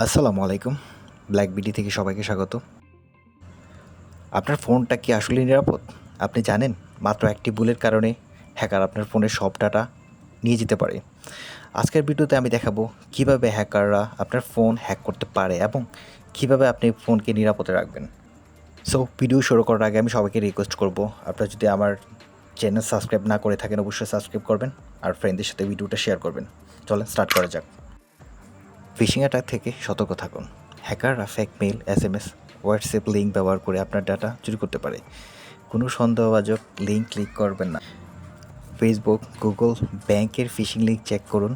আসসালামু আলাইকুম। Black BD থেকে সবাইকে স্বাগত। আপনার ফোনটা কি আসলেই নিরাপদ? আপনি জানেন মাত্র একটি ভুলের কারণে হ্যাকার আপনার ফোনের সব ডাটা নিয়ে যেতে পারে। আজকের ভিডিওতে আমি দেখাবো কিভাবে হ্যাকাররা আপনার ফোন হ্যাক করতে পারে এবং কিভাবে আপনি ফোনকে নিরাপদে রাখবেন। সো ভিডিও শুরু করার আগে আমি সবাইকে রিকোয়েস্ট করব, আপনারা যদি আমার চ্যানেল সাবস্ক্রাইব না করে থাকেন অবশ্যই সাবস্ক্রাইব করবেন আর ফ্রেন্ডদের সাথে ভিডিওটা শেয়ার করবেন। চলেন স্টার্ট করা যাক। ফিশিং অ্যাটাক থেকে সতর্ক থাকুন। হ্যাকাররা fake mail, SMS, WhatsApp link ব্যবহার করে আপনার ডাটা চুরি করতে পারে। কোনো সন্দেহভাজন লিঙ্ক ক্লিক করবেন না। ফেসবুক, গুগল, ব্যাংকের ফিশিং লিঙ্ক চেক করুন।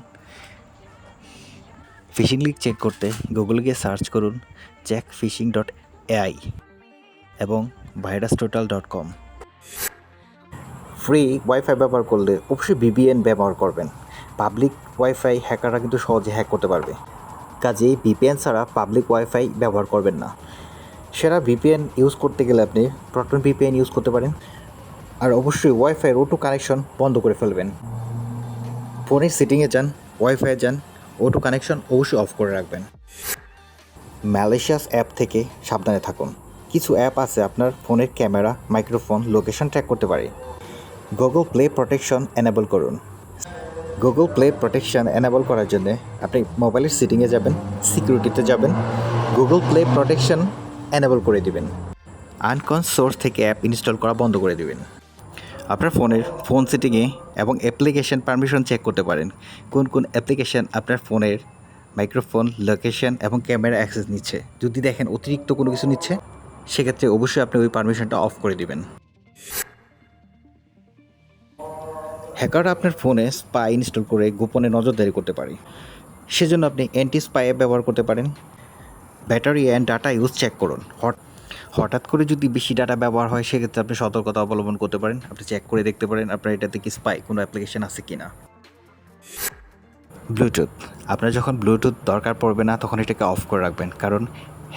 ফিশিং লিঙ্ক চেক করতে গুগলে গিয়ে সার্চ করুন checkphishing.ai এবং virustotal.com। ফ্রি ওয়াইফাই ব্যবহার করলে অবশ্যই VPN ব্যবহার করবেন। পাবলিক ওয়াইফাই হ্যাকাররা কিন্তু সহজে হ্যাক করতে পারবে, কাজেই VPN ছাড়া পাবলিক ওয়াইফাই ব্যবহার করবেন না। সেরা VPN ইউজ করতে গেলে আপনি প্রটন VPN ইউজ করতে পারেন। আর অবশ্যই ওয়াইফাই ওটু কানেকশন বন্ধ করে ফেলবেন। ফোনের সেটিংয়ে যান, ওয়াইফাই যান, ওটু কানেকশন অবশ্যই অফ করে রাখবেন। ম্যালেশিয়াস অ্যাপ থেকে সাবধানে থাকুন। কিছু অ্যাপ আছে আপনার ফোনের ক্যামেরা, মাইক্রোফোন, লোকেশন ট্র্যাক করতে পারে। গুগল প্লে প্রোটেকশন এনেবল করুন। গুগল প্লে প্রোটেকশন এনেবল করার জন্য আপনি মোবাইলের সেটিংয়ে যাবেন, সিকিউরিটিতে যাবেন, গুগল প্লে প্রোটেকশন এনেবল করে দিবেন। আনকন সোর্স থেকে অ্যাপ ইনস্টল করা বন্ধ করে দিবেন। আপনার ফোনের ফোন সেটিংয়ে এবং অ্যাপ্লিকেশন পারমিশন চেক করতে পারেন কোন কোন অ্যাপ্লিকেশন আপনার ফোনের মাইক্রোফোন, লোকেশন এবং ক্যামেরা অ্যাক্সেস নিচ্ছে। যদি দেখেন অতিরিক্ত কোনো কিছু নিচ্ছে, সেক্ষেত্রে অবশ্যই আপনি ওই পারমিশনটা অফ করে দিবেন। হ্যাকাররা আপনার ফোনে স্পাই ইনস্টল করে গোপনে নজরদারি করতে পারে। সেজন্য আপনি অ্যান্টি স্পাই অ্যাপ ব্যবহার করতে পারেন। Battery and data use check করুন। হঠাৎ করে যদি বেশি ডাটা ব্যবহার হয়, সেক্ষেত্রে আপনি সতর্কতা অবলম্বন করতে পারেন। আপনি চেক করে দেখতে পারেন আপনার এটাতে কি স্পাই কোনো অ্যাপ্লিকেশন আছে কি না। ব্লুটুথ, আপনার যখন ব্লুটুথ দরকার পড়বে না তখন এটাকে অফ করে রাখবেন, কারণ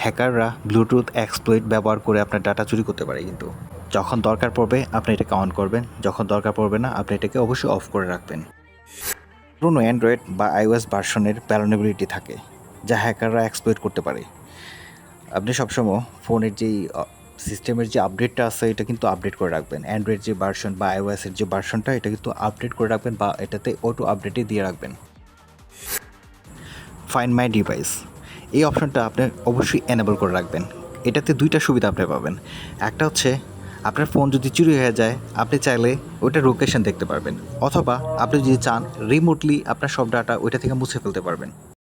হ্যাকাররা ব্লুটুথ এক্সপ্লয়েট ব্যবহার করে আপনার ডাটা চুরি করতে পারে। কিন্তু যখন দরকার পড়বে আপনি এটাকে অন করবেন, যখন দরকার পড়বে না আপনি এটাকে অবশ্যই অফ করে রাখবেন। পুরনো অ্যান্ড্রয়েড বা iOS ভার্সনের ভ্যালনারেবিলিটি থাকে যা হ্যাকাররা এক্সপ্লয়েট করতে পারে। আপনি সবসময় ফোনের যেই সিস্টেমের যে আপডেটটা আছে এটা কিন্তু আপডেট করে রাখবেন। অ্যান্ড্রয়েড যে ভার্সন বা iOSের যে ভার্সনটা এটা কিন্তু আপডেট করে রাখবেন বা এটাতে অটো আপডেটে দিয়ে রাখবেন। ফাইন্ড মাই ডিভাইস, এই অপশনটা আপনি অবশ্যই এনেবল করে রাখবেন। এটাতে দুইটা সুবিধা আপনি পাবেন। একটা হচ্ছে আপনার ফোন যদি চুরি হয়ে যায় আপনি চাইলে ওইটার লোকেশন দেখতে পারবেন, অথবা আপনি যদি চান রিমোটলি আপনার সব ডাটা ওইটা থেকে মুছে ফেলতে পারবেন।